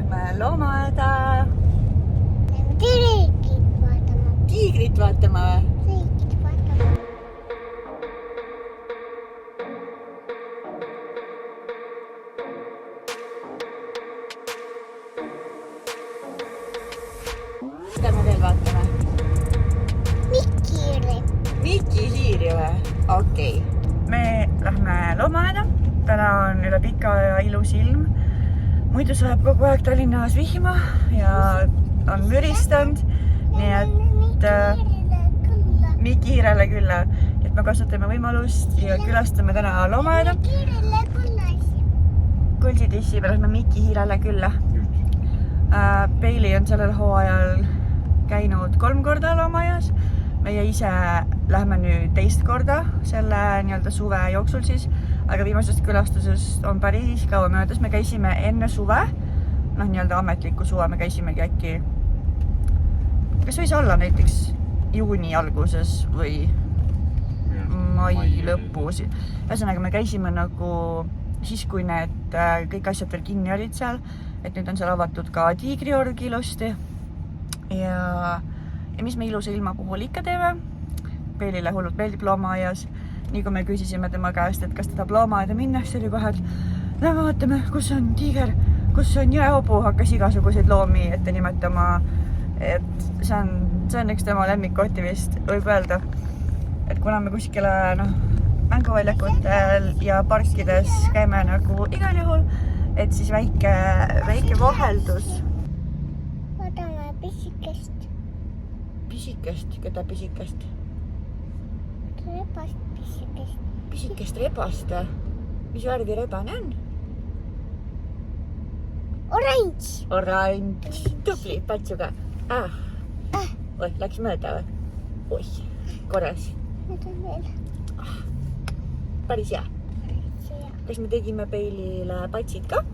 lähme loomaaeda. Tiigrit vaatama. Tiigrit vaatama või? Tiigrit vaatama. Mida me veel vaatame? Miki hiiri või? Okei. Me lähme loomaaeda. Täna on üle pika aja ilus ilm. Muidu sajab kogu aeg Tallinnas vihma ja on müristanud. Nii et Miki hiirele külla. Et me kasutame võimalust ja külastame täna loomaaeda. Kulsitissi me lähme Miki hiirele külla. Peili on sellel hooajal käinud 3 korda loomaaias. Meie ise lähme nüüd teist korda selle nii-öelda suve jooksul siis, aga viimasest külastusest on päris kaua möödas. Me käisime enne suve, nii-öelda ametlikku suve, me käisimegi äkki, kas võis olla näiteks juuni alguses või mai lõpus. Ühesõnaga, me käisime nagu siis, kui need kõik asjad veel kinni olid seal, et nüüd on seal avatud ka tiigriorg ilusti ja mis me ilusa ilma puhul ikka teeme. Peelile hullult meeldib loomaaias. Nii kui me küsisime tema käest, et kas ta tahab loomaaeda minna, siis oli kohe, et lähme vaatame, kus on tiiger, kus on jõehobu, hakkas igasuguseid loomi ette nimetama. Et see on üks tema lemmikkohti vist, võib öelda. Et kuna me kuskile mänguväljakutel ja parkides käime nagu igal juhul, et siis väike vaheldus. Vaatame pisikest. Pisikest? Keda pisikest? Rebast pisikest. Pisikest rebast? Mis värvi rebane on? Oranž. Oranž. Tubli, patsuga. Oi, läks mööda või? Oih, korras. Nüüd on veel. Päris hea. Kas me tegime Peilile patsid ka?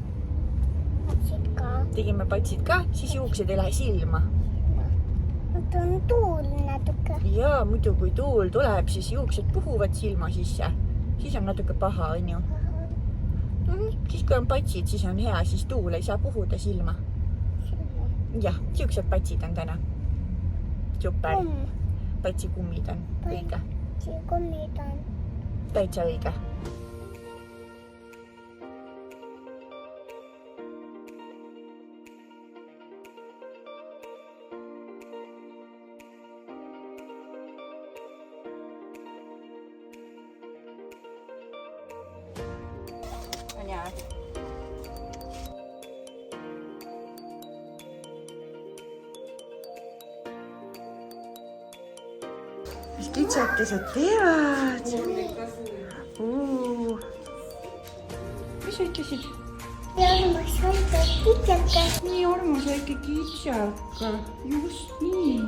Patsid ka. Tegime patsid ka, siis juuksed ei lähe silma. Nüüd on tuul natuke. Jaa, muidu kui tuul tuleb, siis juuksed puhuvad silma sisse. Siis on natuke paha, on ju? Siis kui on patsid, siis on hea, siis tuul ei saa puhuda silma. Jah, siuksed patsid on täna. Super. Patsikummid on õige. Patsikummid on. Täitsa õige. On hea. Mis kitsakesed teevad? Mis sa ütlesid? Armas väike kitsaka. Nii armas väike kitsaka. Just nii.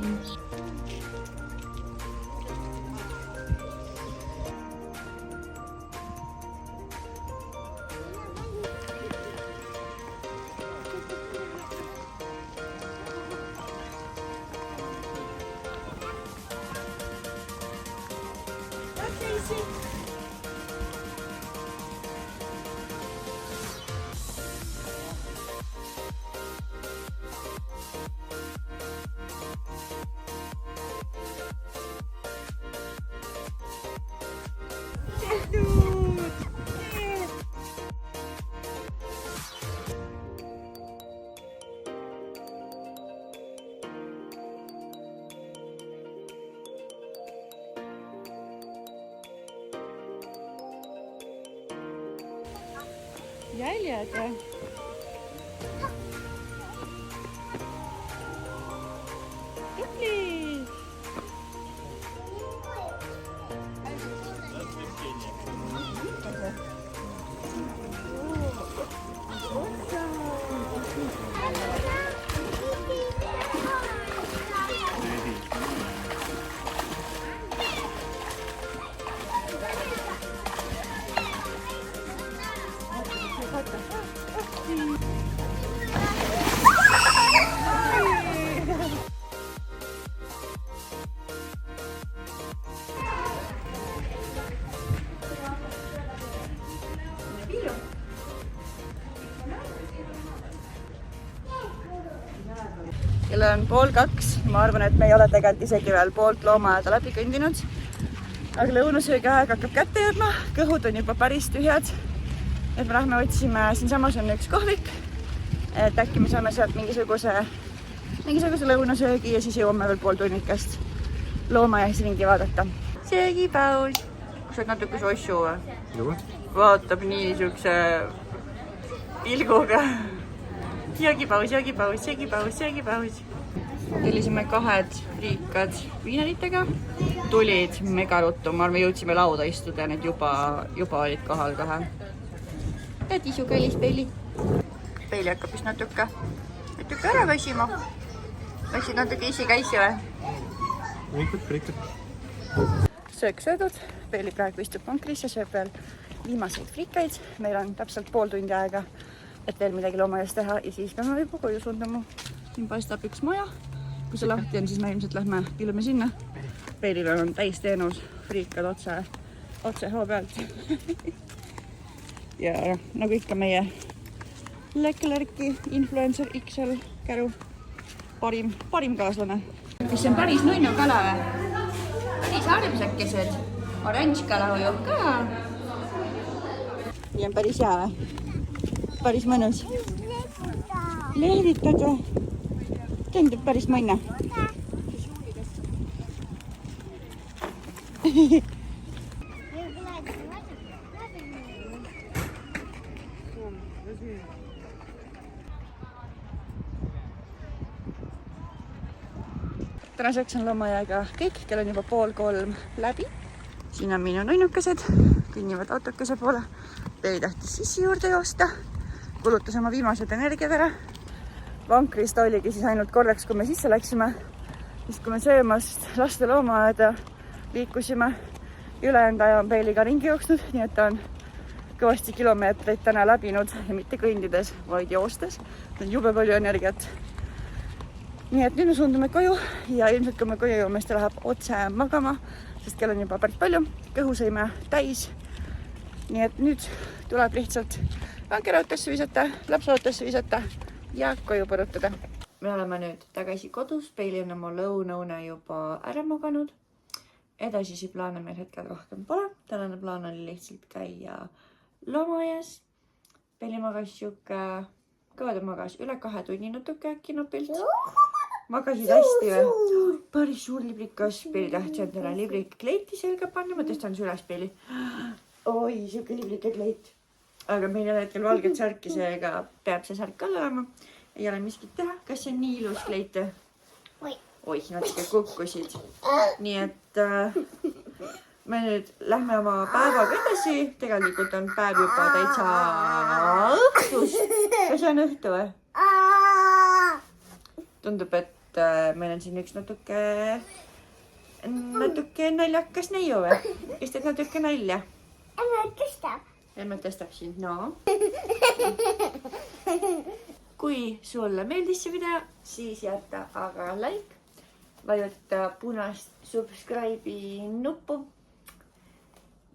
Jäljed või? Tubli! kell on 1:30. Ma arvan, et me ei ole tegelikult isegi veel poolt loomaaeda läbi kõndinud. Aga lõunasöögi aeg hakkab kätte jõudma, kõhud on juba päris tühjad. Et me lähme otsime, siinsamas on üks kohvik, et äkki me saame sealt mingisuguse lõunasöögi ja siis jõuame veel pool tunnikest loomaaias ringi vaadata. Söögipaus. Kas sa oled natuke sossu või? Vaatab niisuguse pilguga. Söögipaus. Tellisime 2 friikad viineritega. Tulid mega ruttu, ma arvan, jõudsime lauda istuda ja need juba olid kohal kohe. Ja tisu kallis Peili. Peili hakkab vist natuke ära väsima. Läksid natuke isi käisi või? Riikad. Söök söödud. Peili praegu istub vankris ja sööb veel viimaseid frikaid. Meil on täpselt pool tundi aega, et veel midagi loomaaias teha ja siis peame juba koju suunduma. Siin paistab üks maja. Kui see lahti on, siis me ilmselt lähme pilume sinna. Peilil on täisteenus friikad otse hoo pealt. Ja nagu ikka meie Leclerc'i influencer XL käru parim kaaslane. Mis on päris nunnu kala või? Päris armsakesed. Oranž kalahoju ka. Nii on päris hea või? Päris mõnus. Lehvitad või? Tundub päris mõnna. Tänaseks on loomaajaga kõik, kell on juba 2:30 läbi. Siin on minu nunnukesed, kõnnivad autokese poole. Peili tahtis sissi juurde joosta, kulutas oma viimased energiad ära. Vankrist oligi siis ainult korraks, kui me sisse läksime. Siis kui me söömast laste loomaaeda liikusime, ülejäänud aja on Peiliga ringi jooksnud, nii et ta on kõvasti kilomeetreid täna läbinud ja mitte kõndides, vaid joostes. Jube palju energiat. Nii et nüüd me suundume koju ja ilmselt kui me koju jõuame, siis ta läheb otse magama, sest kell on juba päris palju. Kõhu sõime täis. Nii et nüüd tuleb lihtsalt vankerautesse visata, lapseautosse visata ja koju põrutada. Me oleme nüüd tagasi kodus. Peili on oma lõunaune juba ära maganud. Edasisi plaane meil hetkel rohkem pole. Tänane plaan oli lihtsalt käia loomaaias. Peili magas kõva ta magas üle 2 tunni natuke äkki napilt. Magasid hästi või? Päris suur librikas. Peili tahtis endale librikleiti selga panna. Ma tõstan see üles Peili. Oi, siuke librikekleit. Aga meil ei ole hetkel valget särki, seega peab see särk all olema. Ei ole miskit teha. Kas see on nii ilus kleit? Oih, natuke kukkusid. Nii et me nüüd lähme oma päevaga edasi. Tegelikult on päev juba täitsa õhtus. Kas see on õhtu või? Tundub, et meil on siin üks natuke naljakas neiu või? Kes teed natuke nalja? Emme tõstab sind, no. Kui sulle meeldis see video, siis jäta aga like, vajuta punast subscribe'i nuppu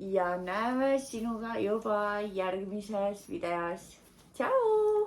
ja näeme sinuga juba järgmises videos. Tšau!